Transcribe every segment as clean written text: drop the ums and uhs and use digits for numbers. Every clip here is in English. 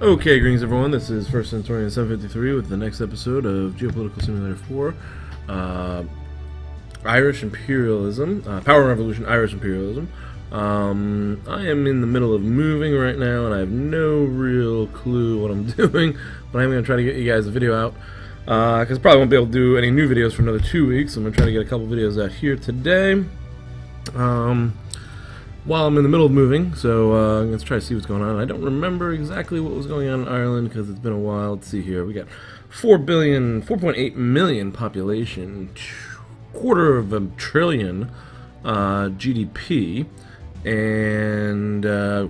Okay, greetings everyone. This is First Centurion 753 with the next episode of Geopolitical Simulator 4. Irish Imperialism, Power Revolution, Irish Imperialism. I am in the middle of moving right now, and I have no real clue what I'm doing, but I'm going to try to get you guys a video out, because I probably won't be able to do any new videos for another 2 weeks. I'm going to try to get a couple videos out here today, while I'm in the middle of moving, so let's try to see what's going on. I don't remember exactly what was going on in Ireland, because it's been a while. Let's see here. We got 4.8 million population, $250 billion GDP, and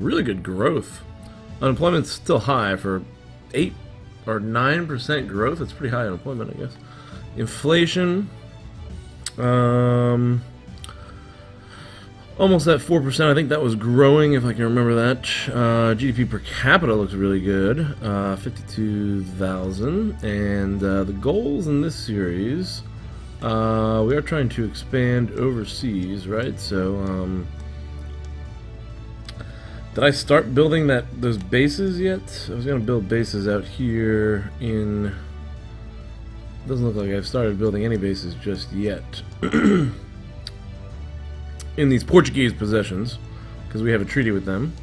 really good growth. Unemployment's still high for 8 or 9% growth. It's pretty high unemployment, I guess. Inflation, almost at 4%. I think that was growing, if I can remember that. GDP per capita looks really good, 52,000. And the goals in this series, we are trying to expand overseas, right? So, did I start building those bases yet? I was going to build bases out here in... Doesn't look like I've started building any bases just yet. In these Portuguese possessions, because we have a treaty with them.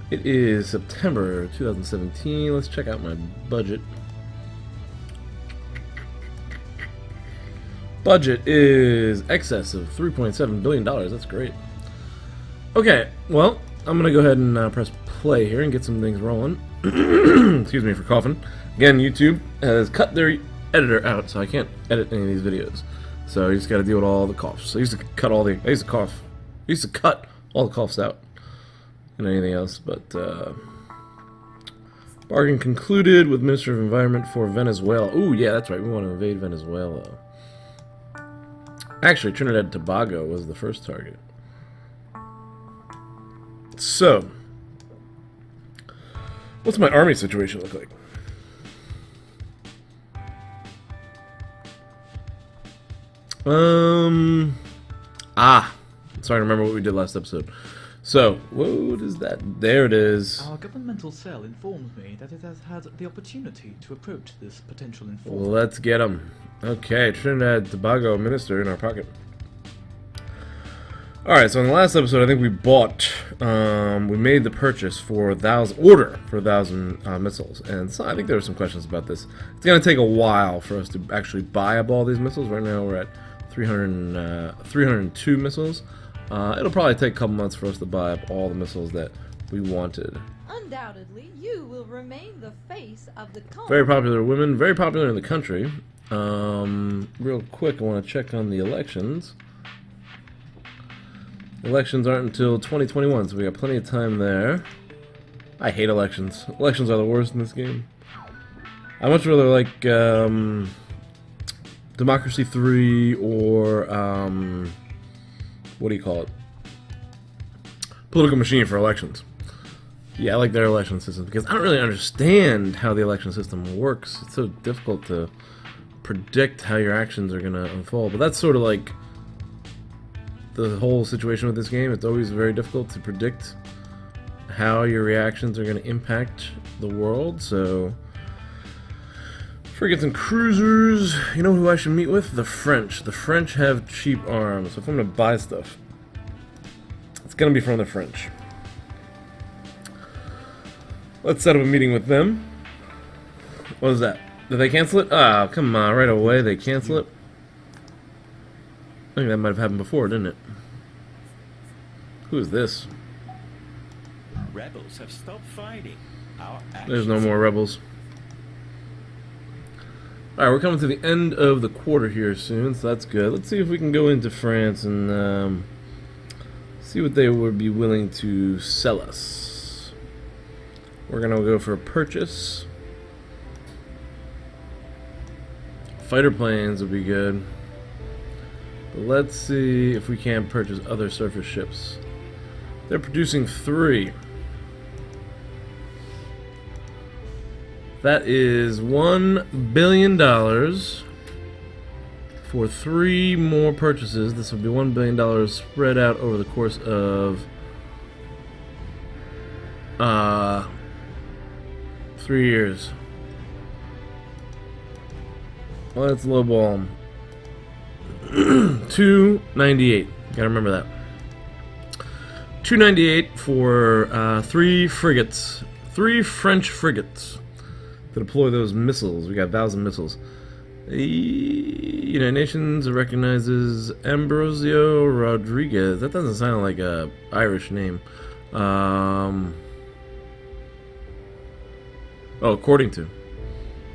It is September 2017. Let's check out my budget. Budget is excess of $3.7 billion. That's great. Okay, well, I'm going to go ahead and press play here and get some things rolling. Excuse me for coughing. Again, YouTube has cut their editor out, so I can't edit any of these videos. So you just got to deal with all the coughs. So I used to cut all the. I used to cut all the coughs out, and anything else. But bargain concluded with Minister of Environment for Venezuela. Ooh, yeah, that's right. We want to invade Venezuela. Actually, Trinidad Tobago was the first target. So, what's my army situation look like? Sorry to remember what we did last episode. So, what is that? There it is. Our governmental cell informs me that it has had the opportunity to approach this potential informant. Well, let's get him. Okay, Trinidad Tobago minister in our pocket. Alright, so in the last episode, I think we bought, we made the purchase for 1,000 missiles. And so I think there were some questions about this. It's going to take a while for us to actually buy up all these missiles. Right now we're at 302 missiles. It'll probably take a couple months for us to buy up all the missiles that we wanted. Undoubtedly, you will remain the face of the country. Very popular women, very popular in the country. Real quick, I want to check on the elections. Elections aren't until 2021, so we got plenty of time there. I hate elections. Elections are the worst in this game. I much rather like Democracy 3 or what do you call it? Political Machine for elections. Yeah, I like their election system because I don't really understand how the election system works. It's so difficult to predict how your actions are going to unfold. But that's sort of like the whole situation with this game. It's always very difficult to predict how your reactions are going to impact the world. So, forget some cruisers. You know who I should meet with? The French. The French have cheap arms. So if I'm going to buy stuff, it's going to be from the French. Let's set up a meeting with them. What was that? Did they cancel it? Ah, come on. Right away they cancel it. I think that might have happened before, didn't it? Who is this? Rebels have stopped fighting. There's no more rebels. Alright, we're coming to the end of the quarter here soon, so that's good. Let's see if we can go into France and see what they would be willing to sell us. We're going to go for a purchase. Fighter planes would be good. But let's see if we can purchase other surface ships. They're producing 3. That is $1 billion for 3 more purchases. This will be $1 billion spread out over the course of 3 years. Let's lowball him. 298. Gotta remember that. 298 for 3 frigates. 3 French frigates to deploy those missiles. We got 1,000 missiles. The United Nations recognizes Ambrosio Rodriguez. That doesn't sound like a Irish name. Oh, according to.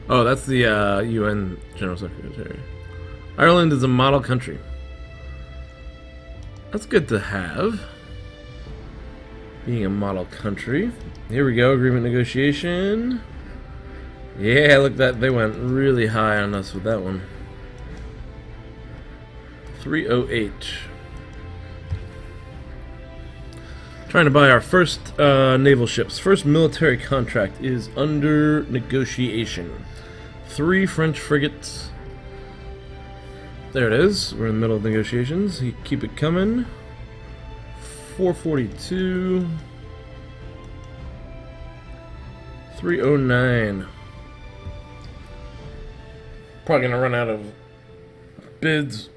Oh, that's the UN General Secretary. Ireland is a model country. That's good to have. Being a model country. Here we go, agreement negotiation. Yeah, look, that they went really high on us with that one. 308. Trying to buy our first naval ships. First military contract is under negotiation. 3 French frigates. There it is. We're in the middle of negotiations. You keep it coming. 442. 309. Probably gonna run out of bids.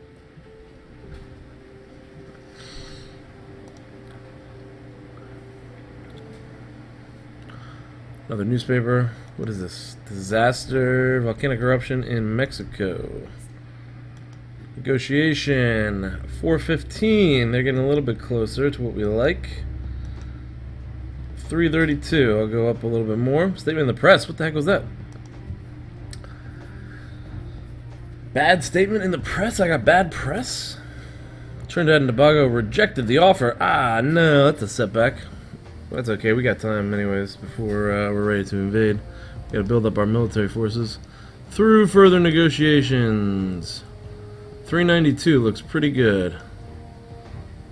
Another newspaper. What is this? Disaster, volcanic eruption in Mexico. Negotiation. 415. They're getting a little bit closer to what we like. 332. I'll go up a little bit more. Statement in the press. What the heck was that? Bad statement in the press? I got bad press? Trinidad and Tobago rejected the offer. Ah, no, that's a setback. That's okay, we got time anyways before we're ready to invade. We gotta build up our military forces through further negotiations. 392 looks pretty good.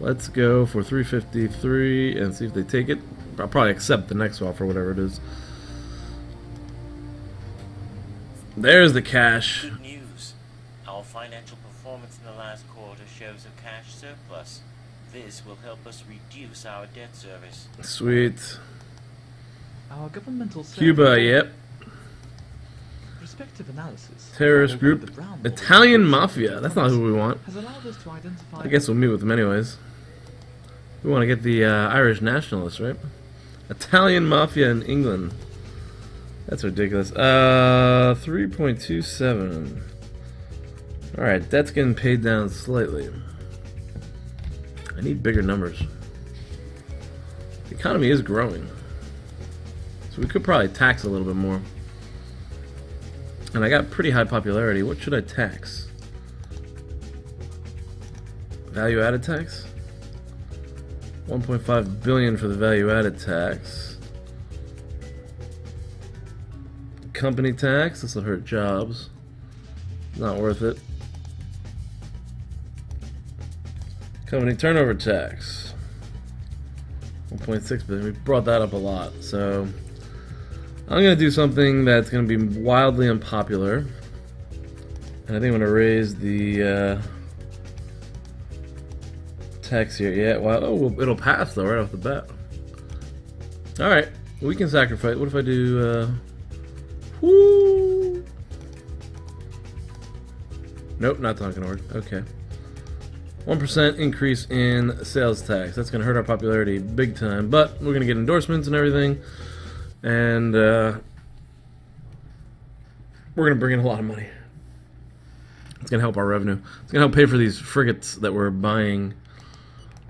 Let's go for 353 and see if they take it. I'll probably accept the next offer, whatever it is. There's the cash. Good news. Our financial performance in the last quarter shows a cash surplus. This will help us reduce our debt service. Sweet. Our governmental Cuba, yep. Prospective analysis. Terrorist of group. the Brown Italian Ball Mafia. That's not who we want. has allowed us to identify. I guess we'll meet with them anyways. We want to get the Irish nationalists, right? Italian Mafia in England. That's ridiculous. 3.27. Alright, debt's getting paid down slightly. I need bigger numbers. The economy is growing. So we could probably tax a little bit more. And I got pretty high popularity. What should I tax? Value added tax? 1.5 billion for the value added tax. Company tax, this will hurt jobs. Not worth it. Company turnover tax. 1.6 billion. We brought that up a lot. So I'm gonna do something that's gonna be wildly unpopular. And I think I'm gonna raise the tax here. Yeah, well, oh, well, it'll pass though, right off the bat. Alright, we can sacrifice. What if I do whoo? Nope, not talking word. Okay. 1% increase in sales tax. That's going to hurt our popularity big time, but we're going to get endorsements and everything, and we're going to bring in a lot of money. It's going to help our revenue. It's going to help pay for these frigates that we're buying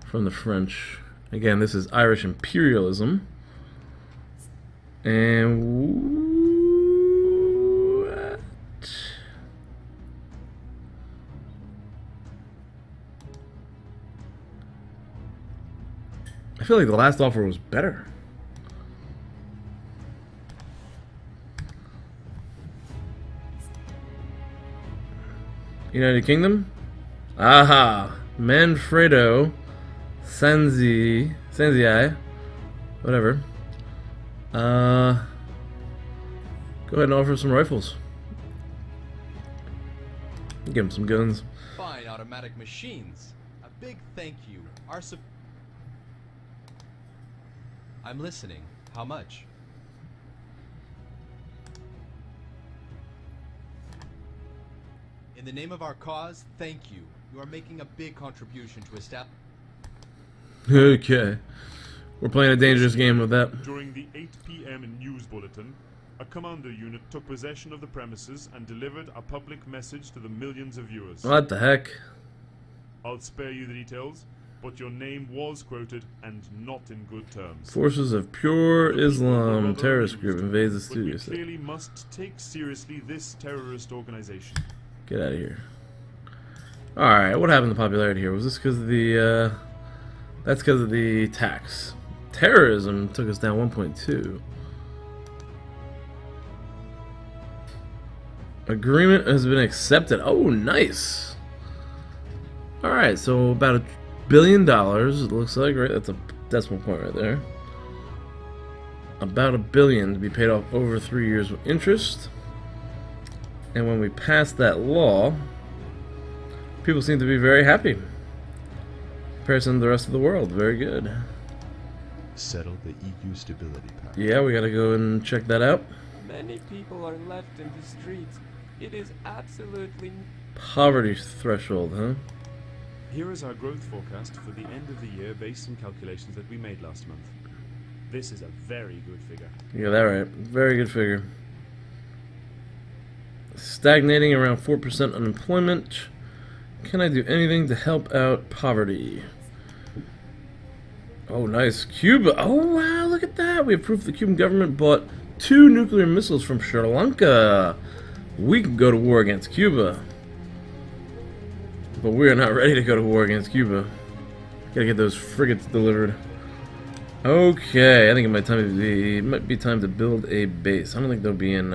from the French. Again, this is Irish imperialism. And what? I feel like the last offer was better. United Kingdom? Aha! Manfredo Sanzii, whatever. Go ahead and offer some rifles. Give him some guns. Fine automatic machines. A big thank you. I'm listening. How much? In the name of our cause, thank you. You are making a big contribution to establish. Okay. We're playing a dangerous game with that. During the 8 p.m. news bulletin, a commando unit took possession of the premises and delivered a public message to the millions of viewers. What the heck? I'll spare you the details, but your name was quoted and not in good terms. Forces of Pure Islam terrorist group invades the But studio we set. clearly must take seriously this terrorist organization. Get out of here. Alright, what happened to popularity here? Was this because of the, that's because of the tax. Terrorism took us down 1.2. Agreement has been accepted. Oh, nice. Alright, so about $1 billion, it looks like, right? That's a decimal point right there. About $1 billion to be paid off over 3 years with interest. And when we pass that law, people seem to be very happy. In comparison to the rest of the world, very good. Settle the EU Stability Pact. Yeah, we gotta go and check that out. Many people are left in the streets. It is absolutely... Poverty threshold, huh? Here is our growth forecast for the end of the year based on calculations that we made last month. This is a very good figure. You got that right. Very good figure. Stagnating around 4% unemployment. Can I do anything to help out poverty? Oh, nice. Cuba. Oh, wow, look at that. We have proof the Cuban government bought 2 nuclear missiles from Sri Lanka. We can go to war against Cuba. But we are not ready to go to war against Cuba. Gotta get those frigates delivered. Okay, I think it might be time to build a base. I don't think they'll be in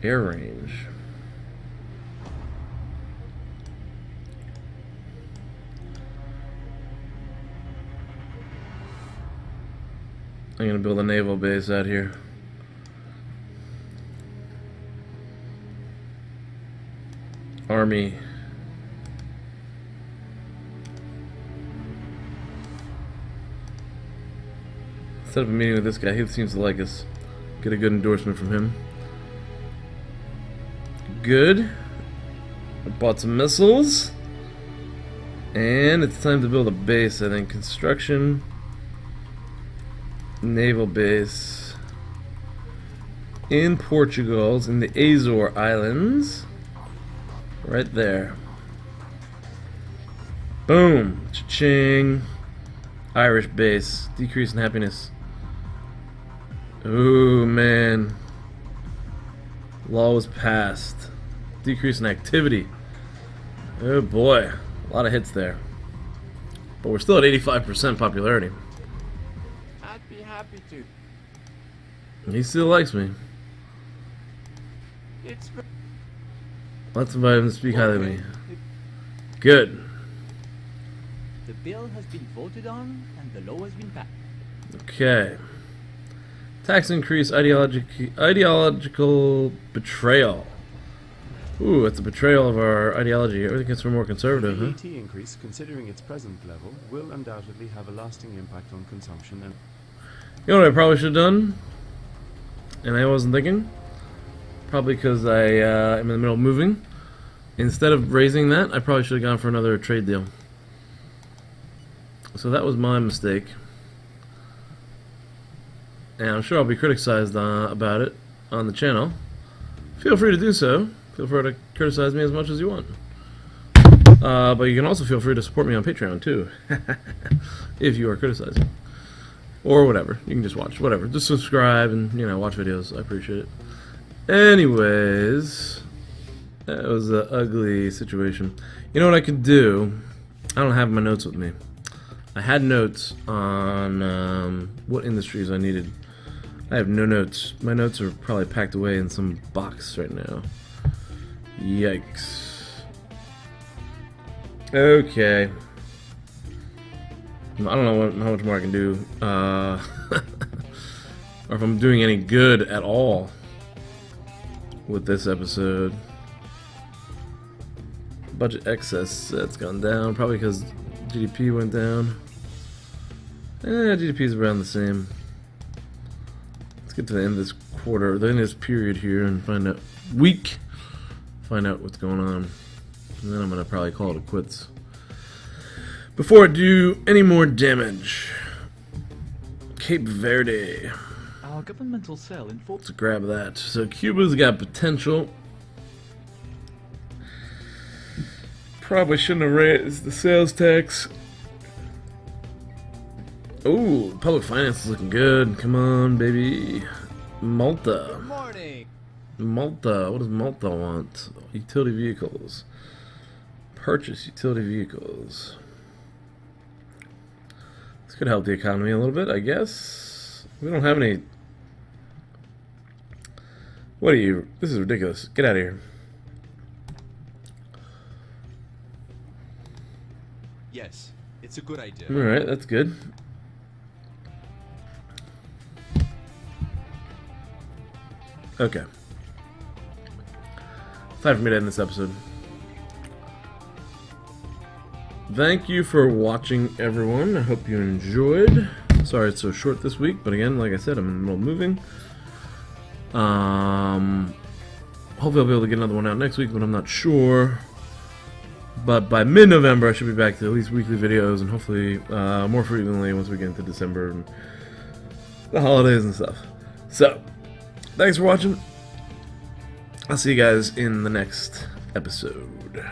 air range. I'm gonna build a naval base out here. Army. Set up a meeting with this guy. He seems to like us. Get a good endorsement from him. Good. I bought some missiles. And it's time to build a base, I think. Construction. Naval base. In Portugal. It's in the Azore Islands. Right there. Boom. Cha-ching. Irish base. Decrease in happiness. Ooh, man. Law was passed. Decrease in activity. Oh boy. A lot of hits there. But we're still at 85% popularity. I'd be happy to. He still likes me. It's... Let's invite him to speak highly of me. Good. The bill has been voted on and the law has been passed. Okay. Tax increase, ideological betrayal. Ooh, it's a betrayal of our ideology. Everything gets more conservative, The huh? VAT increase, considering its present level, will undoubtedly have a lasting impact on consumption and... You know what I probably should have done? And I wasn't thinking? Probably because I am in the middle of moving. Instead of raising that, I probably should have gone for another trade deal. So that was my mistake. And I'm sure I'll be criticized about it on the channel. Feel free to do so. Feel free to criticize me as much as you want. But you can also feel free to support me on Patreon too. If you are criticizing. Or whatever. You can just watch. Whatever. Just subscribe and, you know, watch videos. I appreciate it. Anyways. That was an ugly situation. You know what I could do? I don't have my notes with me. I had notes on what industries I needed. I have no notes. My notes are probably packed away in some box right now. Yikes. Okay. I don't know how much more I can do. Or if I'm doing any good at all with this episode. Budget excess, that's gone down. Probably because GDP went down. GDP is around the same. Let's get to the end of this quarter, the end of this period here, and find out find out what's going on. And then I'm going to probably call it quits. Before I do any more damage, Cape Verde. Our governmental cell informs. Let's grab that. So Cuba's got potential. Probably shouldn't have raised the sales tax. Ooh, public finance is looking good. Come on, baby. Malta. Good morning. Malta. What does Malta want? Utility vehicles. Purchase utility vehicles. This could help the economy a little bit, I guess. We don't have any. What are you? This is ridiculous. Get out of here. Yes, it's a good idea. Alright, that's good. Okay. Time for me to end this episode. Thank you for watching, everyone. I hope you enjoyed. Sorry it's so short this week, but again, like I said, I'm in the middle of moving. Hopefully I'll be able to get another one out next week, but I'm not sure. But by mid-November, I should be back to at least weekly videos, and hopefully more frequently once we get into December and the holidays and stuff. So, thanks for watching. I'll see you guys in the next episode.